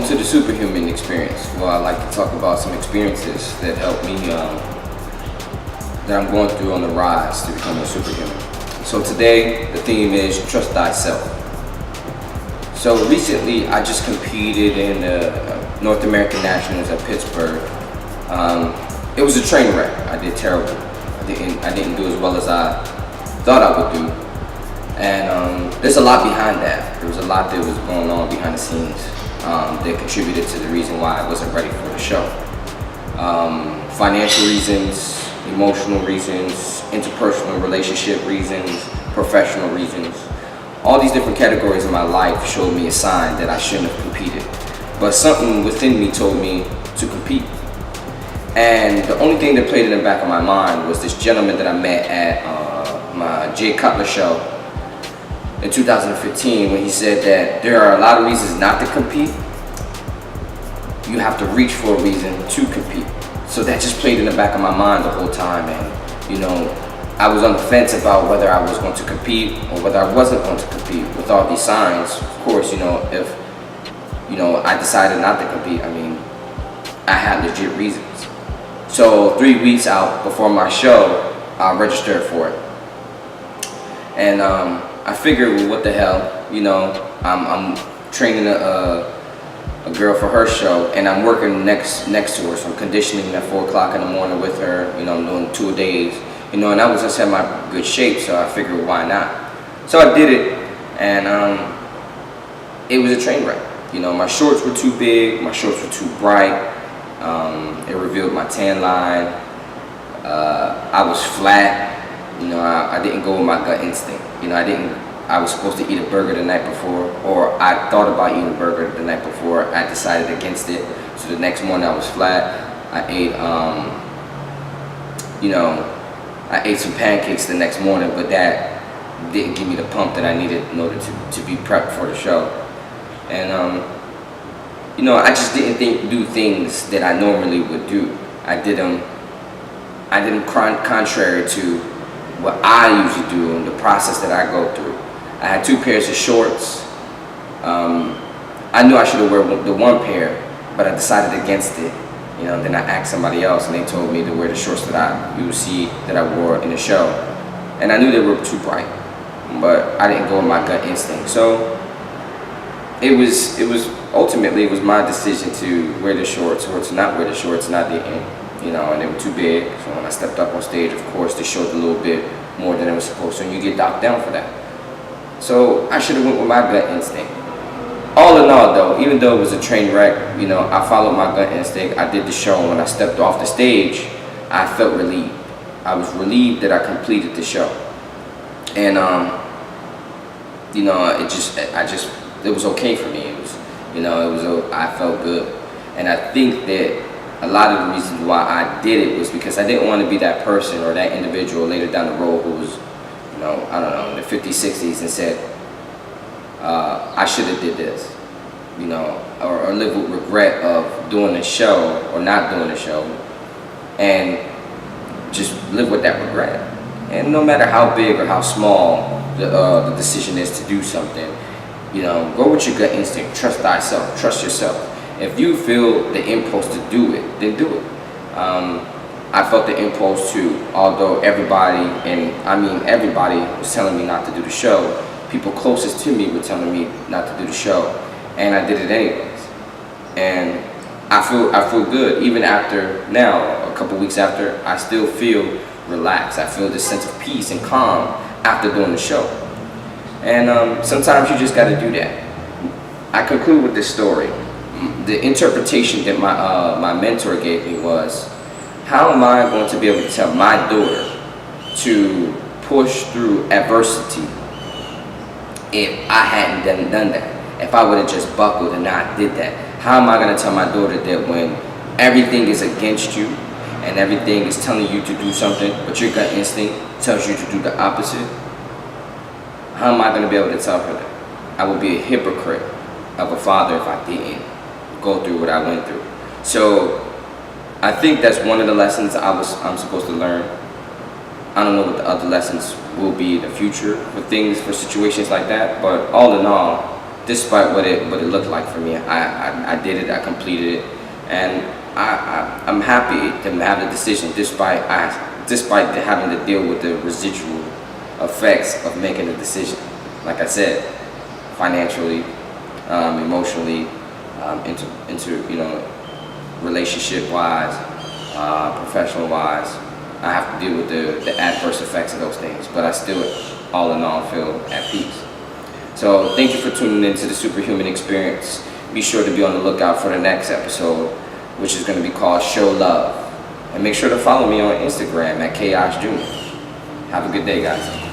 Welcome to the Superhuman Experience. Well, I like to talk about some experiences that help me, that I'm going through on the rise to become a superhuman. So today, the theme is trust thyself. So recently, I just competed in the North American Nationals at Pittsburgh. It was a train wreck. I did terrible. I didn't do as well as I thought I would do. And there's a lot behind that. There was a lot that was going on behind the scenes that contributed to the reason why I wasn't ready for the show. Financial reasons, emotional reasons, interpersonal relationship reasons, professional reasons. All these different categories in my life showed me a sign that I shouldn't have competed. But something within me told me to compete. And the only thing that played in the back of my mind was this gentleman that I met at my Jay Cutler show in 2015, when he said that there are a lot of reasons not to compete. You have to reach for a reason to compete. So that just played in the back of my mind the whole time. And I was on the fence about whether I was going to compete or whether I wasn't going to compete with all these signs. Of course, if I decided not to compete, I had legit reasons. So 3 weeks out before my show, I registered for it. And I figured, well, what the hell, I'm training a girl for her show, and I'm working next to her, so I'm conditioning at 4 o'clock in the morning with her. I'm doing 2 days, and I was just in my good shape, so I figured, why not? So I did it, and it was a train wreck. My shorts were too big, my shorts were too bright. It revealed my tan line. I was flat. I didn't go with my gut instinct. I was supposed to eat a burger the night before, or I thought about eating a burger the night before. I decided against it. So the next morning I was flat. I ate some pancakes the next morning, but that didn't give me the pump that I needed in order to be prepped for the show. And I just didn't do things that I normally would do. I did them contrary to what I usually do and the process that I go through. I had 2 pairs of shorts. I knew I should have worn the one pair, but I decided against it. Then I asked somebody else, and they told me to wear the shorts that you would see that I wore in the show. And I knew they were too bright, but I didn't go with my gut instinct. So ultimately it was my decision to wear the shorts or to not wear the shorts, and I didn't. And they were too big. So when I stepped up on stage, of course, they showed a little bit more than it was supposed to, and you get knocked down for that. So I should have went with my gut instinct. All in all, though, even though it was a train wreck, I followed my gut instinct. I did the show, and when I stepped off the stage, I felt relieved. I was relieved that I completed the show. And it was okay for me. I felt good, and I think that a lot of the reasons why I did it was because I didn't want to be that person or that individual later down the road who was, in the 50s, 60s and said, I should have did this, or live with regret of doing a show or not doing a show, and just live with that regret. And no matter how big or how small the decision is to do something, go with your gut instinct, trust thyself, trust yourself. If you feel the impulse to do it, then do it. I felt the impulse to, although everybody was telling me not to do the show, people closest to me were telling me not to do the show, and I did it anyways. And I feel good. Even after now, a couple weeks after, I still feel relaxed. I feel this sense of peace and calm after doing the show. And sometimes you just got to do that. I conclude with this story. The interpretation that my mentor gave me was, how am I going to be able to tell my daughter to push through adversity if I hadn't done that? If I would have just buckled and not did that? How am I going to tell my daughter that when everything is against you and everything is telling you to do something, but your gut instinct tells you to do the opposite? How am I going to be able to tell her that? I would be a hypocrite of a father if I didn't go through what I went through. So I think that's one of the lessons I'm supposed to learn. I don't know what the other lessons will be in the future for situations like that, but all in all, despite what it looked like for me. I did it, I completed it, and I'm happy to have the decision despite having to deal with the residual effects of making a decision. Like I said, financially, emotionally, relationship wise, professional wise, I have to deal with the adverse effects of those things, but I still, all in all, feel at peace. So thank you for tuning into the Superhuman Experience. Be sure to be on the lookout for the next episode, which is going to be called Show Love. And make sure to follow me on Instagram at Chaos Jr. Have a good day, guys.